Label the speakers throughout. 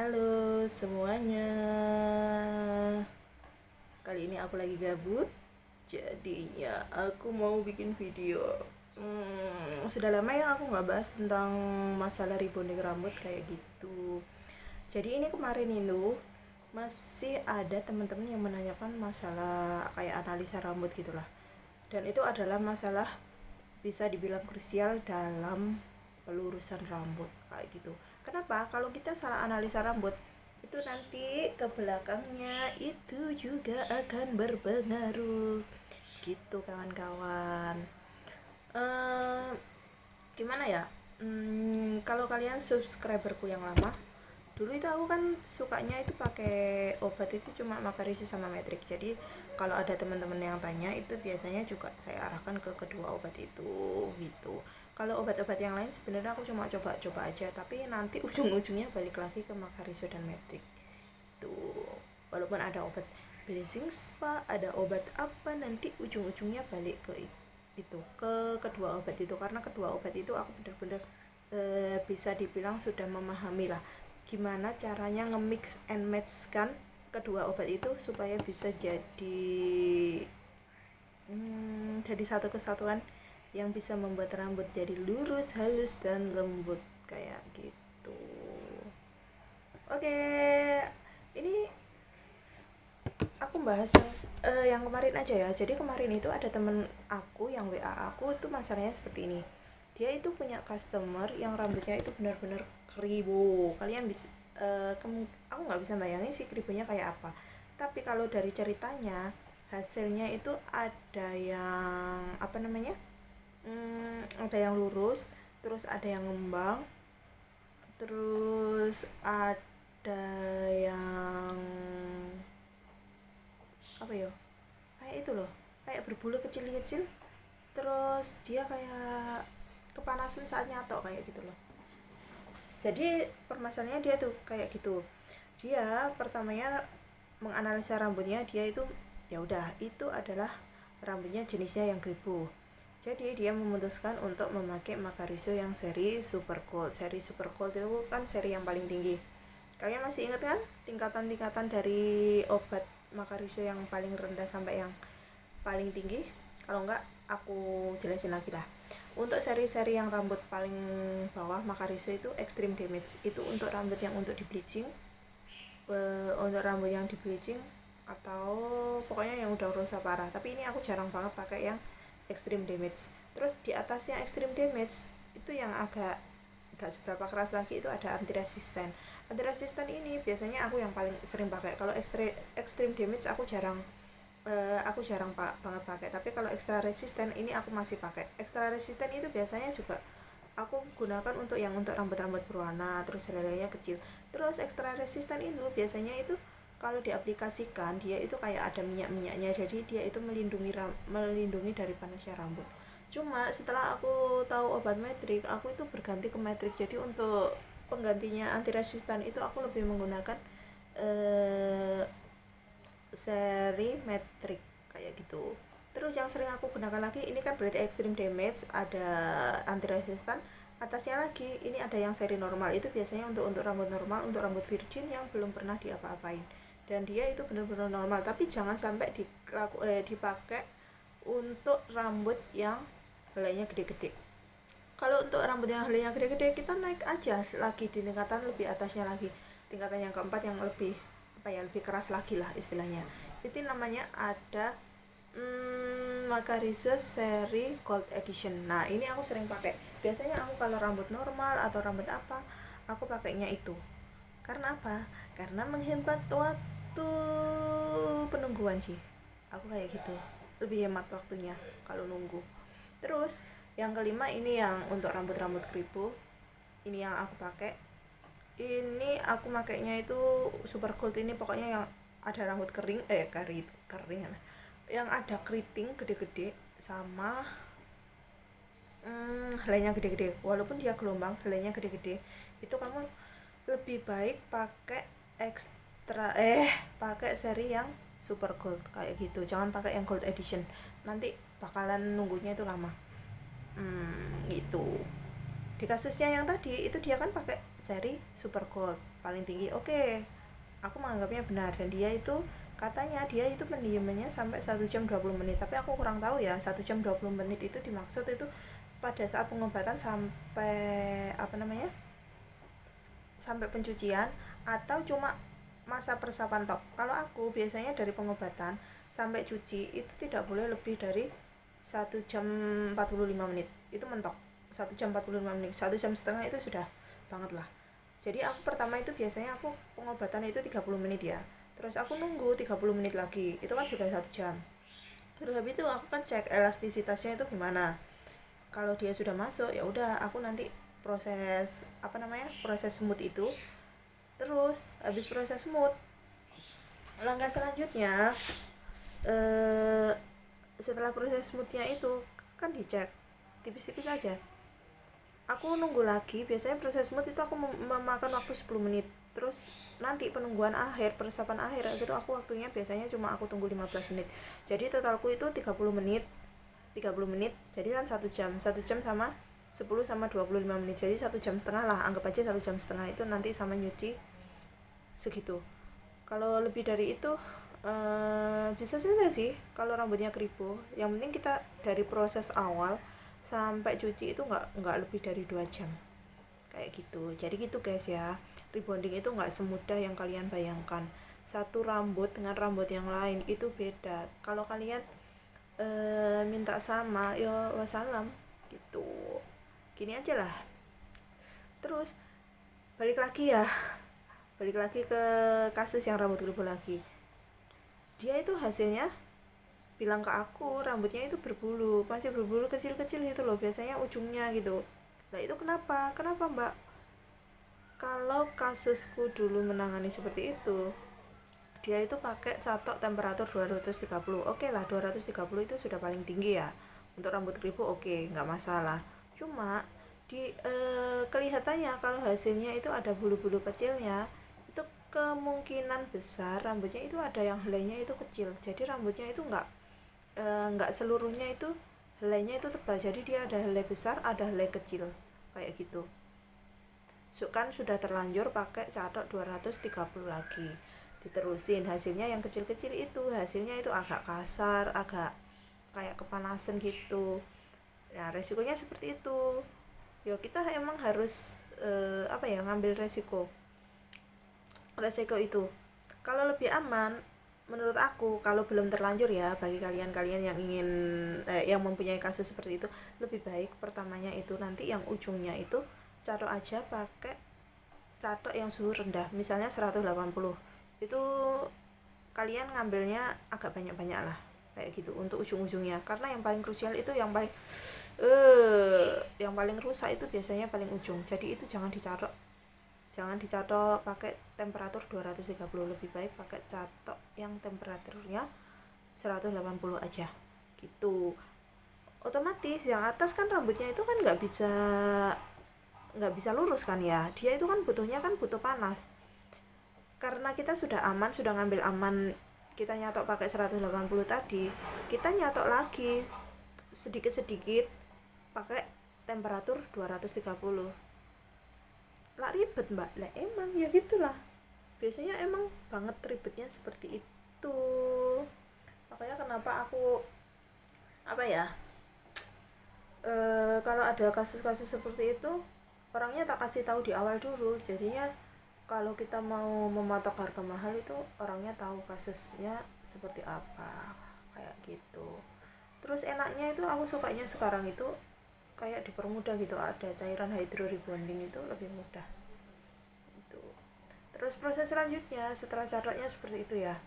Speaker 1: Halo semuanya. Kali ini aku lagi gabut. Jadinya aku mau bikin video. Sudah lama ya aku nggak bahas tentang masalah rebonding rambut kayak gitu. Jadi ini kemarin itu masih ada teman-teman yang menanyakan masalah kayak analisa rambut gitulah. Dan itu adalah masalah bisa dibilang krusial dalam pelurusan rambut kayak gitu. Kenapa? Kalau kita salah analisa rambut itu nanti ke belakangnya itu juga akan berpengaruh gitu kawan-kawan. Eh, Gimana ya? Kalau kalian subscriberku yang lama, dulu itu aku kan sukanya itu pakai obat itu cuma Makarisis sama Metrik. Jadi kalau ada teman-teman yang tanya itu biasanya juga saya arahkan ke kedua obat itu gitu. Kalau obat-obat yang lain sebenarnya aku cuma coba-coba aja, tapi nanti ujung-ujungnya balik lagi ke Makarisis dan Metrik tuh. Walaupun ada obat blessing spa, ada obat apa, nanti ujung-ujungnya balik ke itu, ke kedua obat itu, karena kedua obat itu aku benar-benar bisa dibilang sudah memahami lah gimana caranya nge-mix and match kan kedua obat itu supaya bisa jadi satu kesatuan yang bisa membuat rambut jadi lurus, halus, dan lembut kayak gitu. Oke, ini aku bahas yang kemarin aja ya. Jadi kemarin itu ada temen aku yang WA aku itu masalahnya seperti ini. Dia itu punya customer yang rambutnya itu benar-benar kribo. Kalian bisa aku nggak bisa bayangin sih kribonya kayak apa. Tapi kalau dari ceritanya hasilnya itu ada yang apa namanya? Ada yang lurus, terus ada yang ngembang, terus ada yang apa ya, kayak itu loh, kayak berbulu kecil-kecil, terus dia kayak kepanasan saat nyatok kayak gitu loh. Jadi permasalahannya dia tuh kayak gitu. Dia pertamanya menganalisa rambutnya, dia itu ya udah itu adalah rambutnya jenisnya yang kribo. Jadi dia memutuskan untuk memakai Makarizo yang seri Super Gold. Seri Super Gold itu kan seri yang paling tinggi. Kalian masih ingat kan tingkatan-tingkatan dari obat Makarizo yang paling rendah sampai yang paling tinggi? Kalau enggak aku jelasin lagi lah. Untuk seri-seri yang rambut paling bawah Makarizo itu extreme damage. Itu untuk rambut yang untuk di bleaching, untuk rambut yang di bleaching atau pokoknya yang udah rusak parah. Tapi ini aku jarang banget pakai yang extreme damage. Terus di atasnya extreme damage itu yang agak seberapa keras lagi itu ada anti resisten. Anti resisten ini biasanya aku yang paling sering pakai. Kalau extreme damage aku jarang banget pakai. Tapi kalau extra resisten ini aku masih pakai. Extra resisten itu biasanya juga aku gunakan untuk yang untuk rambut-rambut berwarna, terus helainya kecil. Terus extra resisten itu biasanya itu kalau diaplikasikan dia itu kayak ada minyak-minyaknya, jadi dia itu melindungi dari panasnya rambut. Cuma setelah aku tahu obat metrik, aku itu berganti ke metrik. Jadi untuk penggantinya anti resistan itu aku lebih menggunakan seri metrik kayak gitu. Terus yang sering aku gunakan lagi ini kan berarti extreme damage, ada anti resistan. Atasnya lagi ini ada yang seri normal, itu biasanya untuk rambut normal, untuk rambut virgin yang belum pernah diapa-apain. Dan dia itu benar-benar normal, tapi jangan sampai dipakai untuk rambut yang helainya gede-gede. Kalau untuk rambut yang helainya gede-gede kita naik aja lagi di tingkatan lebih atasnya lagi, tingkatan yang keempat yang lebih apa ya, lebih keras lagi lah istilahnya. Itu namanya ada Makarizo seri Gold Edition. Nah ini aku sering pakai. Biasanya aku kalau rambut normal atau rambut apa, aku pakainya itu. Karena apa? Karena menghemat waktu penungguan sih. Aku kayak gitu. Lebih hemat waktunya kalau nunggu. Terus yang kelima ini yang untuk rambut-rambut kribo. Ini yang aku pakai. Ini aku makainya itu Super Gold ini, pokoknya yang ada rambut kering kering yang ada keriting gede-gede sama helainya gede-gede. Walaupun dia gelombang, helainya gede-gede, itu kamu lebih baik pakai seri yang Super Gold kayak gitu. Jangan pakai yang Gold Edition, nanti bakalan nunggunya itu lama. Gitu. Di kasusnya yang tadi itu dia kan pakai seri super gold paling tinggi. Oke, aku menganggapnya benar, dan dia itu katanya dia itu pendiamannya sampai 1 jam 20 menit, tapi aku kurang tahu ya 1 jam 20 menit itu dimaksud itu pada saat pengobatan sampai apa namanya, sampai pencucian, atau cuma masa persiapan tok. Kalau aku biasanya dari pengobatan sampai cuci itu tidak boleh lebih dari 1 jam 45 menit, itu mentok. 1 jam 45 menit, 1 jam setengah itu sudah banget lah. Jadi aku pertama itu biasanya aku pengobatan itu 30 menit ya, terus aku nunggu 30 menit lagi, itu kan sudah 1 jam. Terus habis itu aku kan cek elastisitasnya itu gimana. Kalau dia sudah masuk ya udah, aku nanti proses apa namanya, proses smooth itu. Terus habis proses smooth, langkah selanjutnya setelah proses smoothnya itu kan dicek tipis-tipis aja. Aku nunggu lagi, biasanya proses smooth itu aku memakan waktu 10 menit. Terus nanti penungguan akhir, persiapan akhir gitu, aku waktunya biasanya cuma aku tunggu 15 menit. Jadi totalku itu 30 menit. 30 menit jadi kan 1 jam. 1 jam sama 10 sama 25 menit. Jadi 1 jam setengah lah, anggap aja 1 jam setengah itu nanti sama nyuci segitu. Kalau lebih dari itu bisa saja sih kalau rambutnya keribu. Yang penting kita dari proses awal sampai cuci itu nggak lebih dari 2 jam kayak gitu. Jadi gitu guys ya, rebonding itu nggak semudah yang kalian bayangkan. Satu rambut dengan rambut yang lain itu beda. Kalau kalian minta sama ya wassalam gitu, gini aja lah. Terus balik lagi ke kasus yang rambut keribu lagi. Dia itu hasilnya bilang ke aku rambutnya itu berbulu, masih berbulu kecil-kecil gitu loh, biasanya ujungnya gitu. Nah itu kenapa mbak? Kalau kasusku dulu menangani seperti itu, dia itu pakai catok temperatur 230. Oke lah, 230 itu sudah paling tinggi ya untuk rambut keribu, oke, nggak masalah. Cuma di kelihatannya kalau hasilnya itu ada bulu-bulu kecilnya, itu kemungkinan besar rambutnya itu ada yang helainya itu kecil. Jadi rambutnya itu nggak seluruhnya itu helainya itu tebal, jadi dia ada helai besar ada helai kecil kayak gitu. Kan sudah terlanjur pakai catok 230 lagi, diterusin hasilnya yang kecil-kecil itu hasilnya itu agak kasar, agak kayak kepanasan gitu. Nah resikonya seperti itu ya, kita emang harus apa ya, ngambil resiko itu. Kalau lebih aman menurut aku, kalau belum terlanjur ya, bagi kalian yang ingin yang mempunyai kasus seperti itu, lebih baik pertamanya itu nanti yang ujungnya itu catok aja pakai catok yang suhu rendah, misalnya 180. Itu kalian ngambilnya agak banyak-banyak lah kayak gitu untuk ujung-ujungnya, karena yang paling krusial itu yang paling rusak itu biasanya paling ujung. Jadi itu jangan dicatok pakai temperatur 230, lebih baik pakai catok yang temperaturnya 180 aja gitu. Otomatis yang atas kan rambutnya itu kan nggak bisa lurus kan ya, dia itu kan butuh panas. Karena kita sudah ngambil aman, kita nyatok pakai 180 tadi, kita nyatok lagi sedikit-sedikit pakai temperatur 230. Lah ribet mbak, lah emang ya gitulah, biasanya emang banget ribetnya seperti itu. Makanya kenapa aku apa ya, kalau ada kasus-kasus seperti itu orangnya tak kasih tahu di awal dulu, jadinya kalau kita mau mematok harga mahal itu orangnya tahu kasusnya seperti apa kayak gitu. Terus enaknya itu aku sukanya sekarang itu kayak dipermudah gitu, ada cairan hydro rebonding itu lebih mudah itu. Terus proses selanjutnya setelah catoknya seperti itu ya,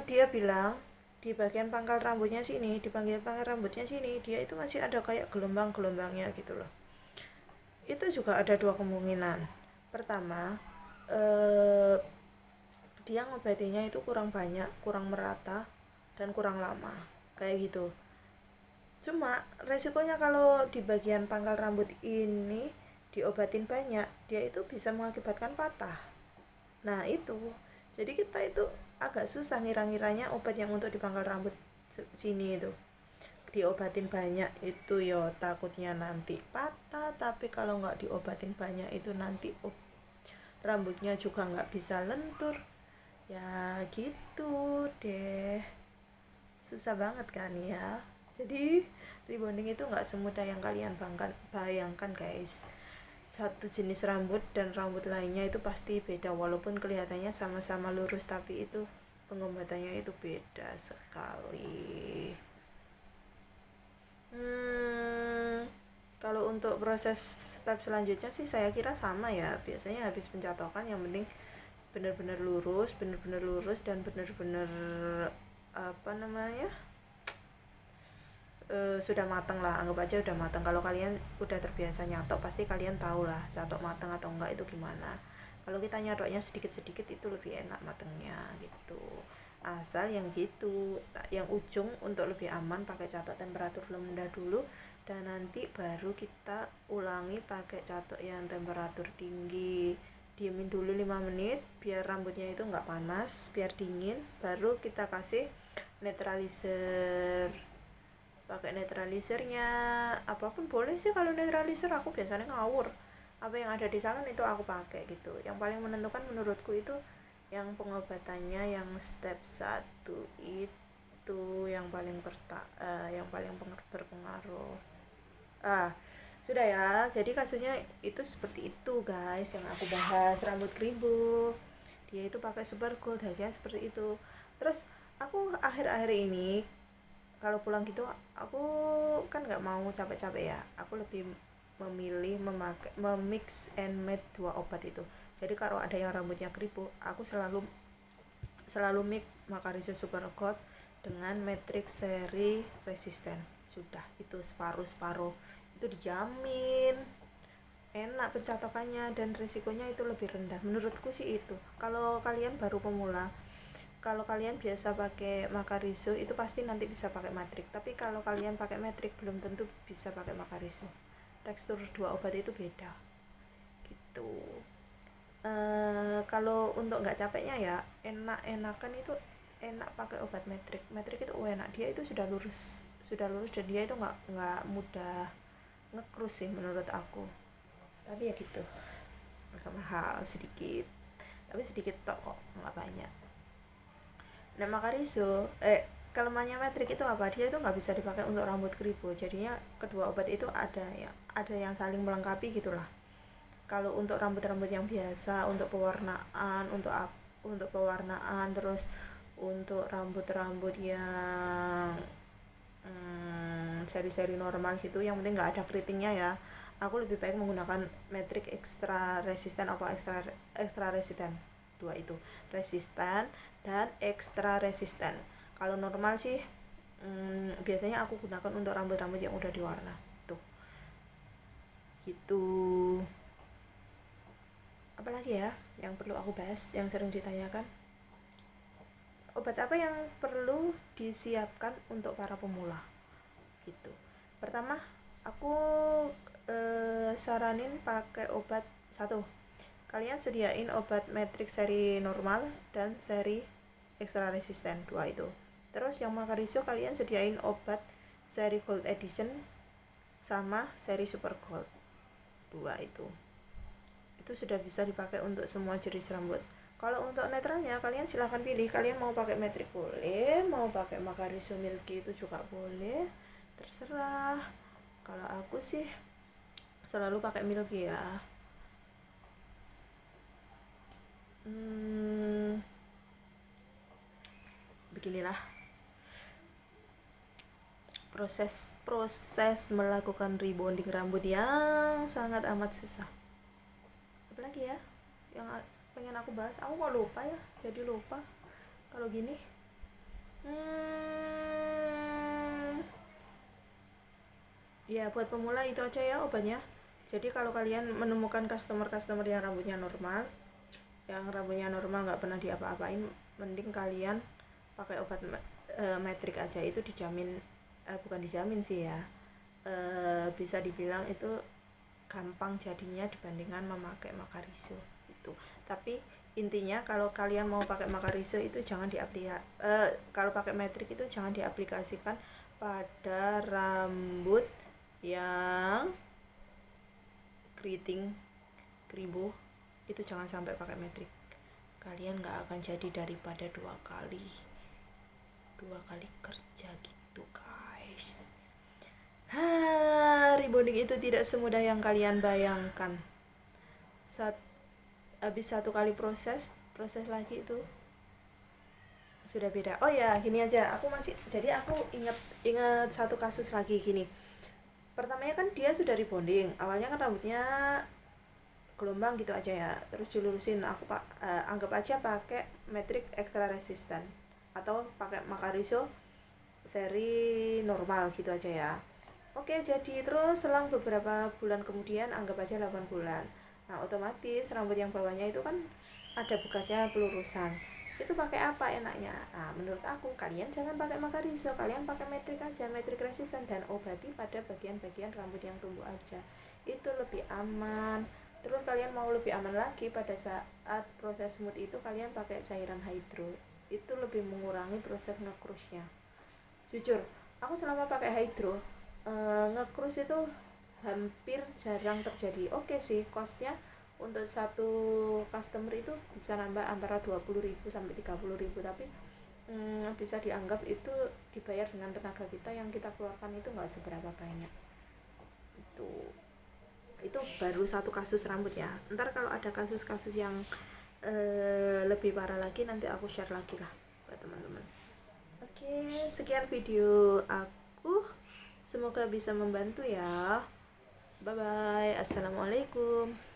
Speaker 1: dia bilang di bagian pangkal rambutnya sini, dia itu masih ada kayak gelombang-gelombangnya gitu loh. Itu juga ada dua kemungkinan. Pertama, dia ngobatinya itu kurang banyak, kurang merata, dan kurang lama kayak gitu. Cuma resikonya kalau di bagian pangkal rambut ini diobatin banyak, dia itu bisa mengakibatkan patah. Nah itu, jadi kita itu agak susah ngira-ngiranya obat yang untuk di pangkal rambut sini itu. diobatin banyak itu yo takutnya nanti patah, tapi kalau nggak diobatin banyak itu nanti rambutnya juga nggak bisa lentur. Ya gitu deh, susah banget kan ya. Jadi rebonding itu nggak semudah yang kalian bayangkan guys. Satu jenis rambut dan rambut lainnya itu pasti beda, walaupun kelihatannya sama-sama lurus tapi itu pengobatannya itu beda sekali. Kalau untuk proses step selanjutnya sih saya kira sama ya, biasanya habis pencatokan yang penting benar-benar lurus dan benar-benar apa namanya sudah matang lah, anggap aja udah matang. Kalau kalian udah terbiasa nyatok pasti kalian tahu lah catok matang atau enggak itu gimana. Kalau kita nyatoknya sedikit-sedikit itu lebih enak matangnya gitu, asal yang gitu. Yang ujung untuk lebih aman pakai catok temperatur rendah dulu, dan nanti baru kita ulangi pakai catok yang temperatur tinggi. Diemin dulu 5 menit biar rambutnya itu nggak panas, biar dingin, baru kita kasih netralizer. Pakai netralisernya apapun boleh sih. Kalau netralizer aku biasanya ngawur, apa yang ada di salon itu aku pakai gitu. Yang paling menentukan menurutku itu yang pengobatannya yang step 1 itu yang paling berpengaruh. Sudah ya, jadi kasusnya itu seperti itu guys yang aku bahas. Rambut keribu dia itu pakai super gold, hasilnya seperti itu. Terus aku akhir-akhir ini kalau pulang gitu aku kan nggak mau capek-capek ya, aku lebih memilih memix and match 2 obat itu. Jadi kalau ada yang rambutnya keribu, aku selalu mix Macarizo Super Gold dengan Matrix seri resisten. Sudah, itu separuh itu dijamin enak pencatokannya dan risikonya itu lebih rendah menurutku sih. Itu kalau kalian baru pemula, kalau kalian biasa pakai Macarizo itu pasti nanti bisa pakai Matrix, tapi kalau kalian pakai Matrix belum tentu bisa pakai Macarizo. Tekstur 2 obat itu beda gitu. Kalau untuk nggak capeknya ya enakan itu enak pakai obat Matrix. Matrix itu enak, dia itu sudah lurus dan dia itu nggak mudah ngekrus sih menurut aku. Tapi ya gitu, agak mahal sedikit, tapi sedikit kok, nggak banyak. Nah Macarizo kelemahannya Matrix itu apa, dia itu nggak bisa dipakai untuk rambut keribu. Jadinya kedua obat itu ada yang saling melengkapi gitulah. Kalau untuk rambut-rambut yang biasa, untuk pewarnaan, terus untuk rambut-rambut yang seri-seri normal gitu, yang penting nggak ada keritingnya ya, aku lebih baik menggunakan Matrix extra resisten atau extra resisten. 2 itu, resisten dan extra resisten. Kalau normal sih biasanya aku gunakan untuk rambut-rambut yang udah diwarna tuh gitu. Apalagi ya yang perlu aku bahas, yang sering ditanyakan, obat apa yang perlu disiapkan untuk para pemula gitu. Pertama aku saranin pakai obat satu, kalian sediain obat Matrix seri normal dan seri extra resisten 2 itu. Terus yang Macarizo kalian sediain obat seri Gold Edition sama seri Super Gold 2 itu sudah bisa dipakai untuk semua jenis rambut. Kalau untuk netralnya kalian silahkan pilih, kalian mau pakai Matrix boleh, mau pakai Macarizo Milky itu juga boleh, terserah. Kalau aku sih selalu pakai Milky ya. Beginilah proses melakukan rebonding rambut yang sangat amat susah. Apalagi ya yang pengen aku bahas, aku kok lupa ya, jadi lupa kalau gini. Ya buat pemula itu aja ya obatnya. Jadi kalau kalian menemukan customer yang rambutnya normal, nggak pernah diapa-apain, mending kalian pakai obat Matrix aja. Itu dijamin, bukan dijamin sih ya, bisa dibilang itu gampang jadinya dibandingkan memakai Macarizo itu. Tapi intinya kalau kalian mau pakai Macarizo itu jangan kalau pakai Matrix itu jangan diaplikasikan pada rambut yang keriting kribo itu jangan sampai pakai metrik. Kalian nggak akan jadi daripada dua kali kerja gitu guys. Rebonding itu tidak semudah yang kalian bayangkan. Habis satu kali proses lagi itu sudah beda. Oh ya, gini aja, aku ingat satu kasus lagi gini. Pertamanya kan dia sudah rebonding, awalnya kan rambutnya gelombang gitu aja ya, terus dilurusin. Aku anggap aja pakai metrik extra resistant atau pakai Macarizo seri normal gitu aja ya. Oke, jadi terus selang beberapa bulan kemudian, anggap aja 8 bulan. Nah, otomatis rambut yang bawahnya itu kan ada bekasnya pelurusan. Itu pakai apa enaknya? Nah, menurut aku kalian jangan pakai Macarizo, kalian pakai metrik aja, metrik resistan, dan obati pada bagian-bagian rambut yang tumbuh aja. Itu lebih aman. Terus kalian mau lebih aman lagi, pada saat proses smooth itu kalian pakai cairan hydro. Itu lebih mengurangi proses ngekrusnya. Jujur, aku selama pakai hydro, ngekrus itu hampir jarang terjadi. Oke sih, costnya untuk satu customer itu bisa nambah antara 20.000 sampai 30.000, tapi bisa dianggap itu dibayar dengan tenaga kita yang kita keluarkan itu nggak seberapa banyak. Itu baru satu kasus rambut ya. Ntar kalau ada kasus-kasus yang lebih parah lagi, nanti aku share lagi lah buat teman-teman. Oke, sekian video aku, semoga bisa membantu ya. Bye bye, assalamualaikum.